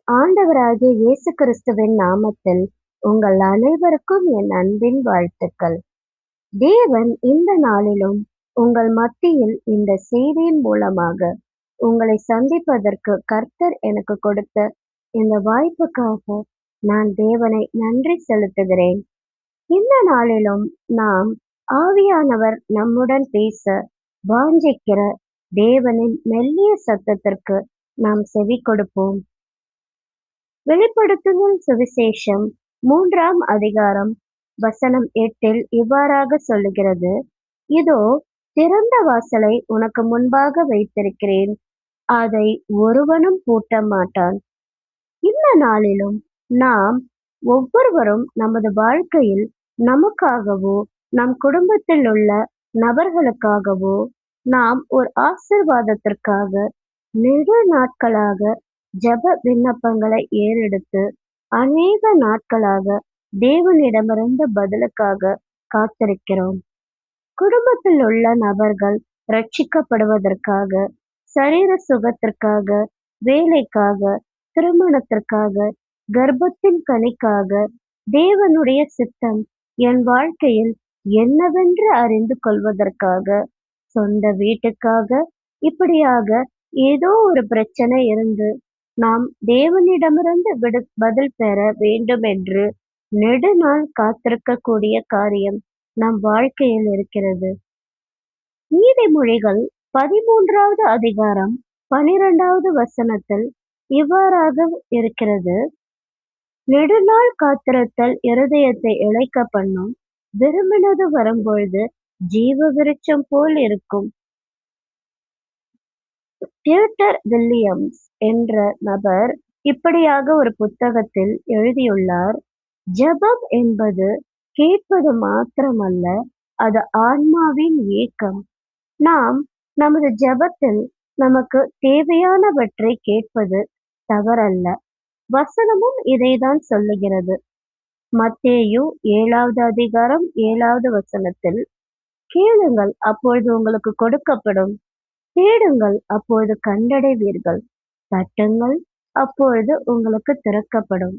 ஆண்டவராகிய இயேசு கிறிஸ்துவின் நாமத்தில் உங்கள் அனைவருக்கும் என் அன்பின் வாழ்த்துக்கள். தேவன் இந்த நாளிலும் உங்கள் மத்தியில் இந்த செய்தியின் மூலமாக உங்களை சந்திப்பதற்கு கர்த்தர் எனக்கு கொடுத்த இந்த வாய்ப்புக்காக நான் தேவனை நன்றி செலுத்துகிறேன். இந்த நாளிலும் நாம் ஆவியானவர் நம்முடன் பேச வாஞ்சிக்கிற தேவனின் மெல்லிய சத்தத்திற்கு நாம் செவி கொடுப்போம். வெளிப்படுத்துதல் சுவிசேஷம் 3ஆம் அதிகாரம் வசனம் 8 இவ்வாறாக சொல்லுகிறது, இதோ திறந்த வாசலை உனக்கு முன்பாக வைத்திருக்கிறேன், அதை ஒருவனும் பூட்ட மாட்டான். இந்த நாளிலும் நாம் ஒவ்வொருவரும் நமது வாழ்க்கையில் நமக்காகவோ நம் குடும்பத்தில் உள்ள நபர்களுக்காகவோ நாம் ஒரு ஆசீர்வாதத்திற்காக நெடு நாட்களாக ஜெப விண்ணப்பங்களை ஏறெடுத்து அநேக நாட்களாக தேவனிடமிருந்து பதிலுக்காக காத்திருக்கிறோம். குடும்பத்தில் உள்ள நபர்கள் ரட்சிக்கப்படுவதற்காக, சரீர சுகத்திற்காக, வேலைக்காக, திருமணத்திற்காக, கர்ப்பத்தின் கனிக்காக, தேவனுடைய சித்தம் என் வாழ்க்கையில் என்னவென்று அறிந்து கொள்வதற்காக, சொந்த வீட்டுக்காக, இப்படியாக ஏதோ ஒரு பிரச்சனை இருந்து நாம் தேவனிடமிருந்து பதில் பெற வேண்டும் என்று நெடுநாள் காத்திருக்கக்கூடிய காரியம் நம் வாழ்க்கையில் இருக்கிறது. நீதிமொழிகள் 13வது அதிகாரம் 12வது வசனத்தில் இவ்வாறாக இருக்கிறது, நெடுநாள் காத்திருத்தல் இருதயத்தை இளைக்க பண்ணும், விரும்பினது வரும்பொழுது ஜீவ விருட்சம் போல் இருக்கும். தியோடர் வில்லியம்ஸ் என்ற நபர் இப்படியாக ஒரு புத்தகத்தில் எழுதியுள்ளார், ஜெபம் என்பது கேட்பது மாத்திரமல்ல, அது ஆன்மாவின் ஏக்கம். நாம் நமது ஜெபத்தில் நமக்கு தேவையானவற்றை கேட்பது தவறல்ல. வசனமும் இதைதான் சொல்லுகிறது. மத்தேயு 7வது அதிகாரம் 7வது வசனத்தில், கேளுங்கள் அப்பொழுது உங்களுக்கு கொடுக்கப்படும், தேடுங்கள் அப்பொழுது கண்டடைவீர்கள், தட்டுங்கள் அப்பொழுது உங்களுக்கு திறக்கப்படும்.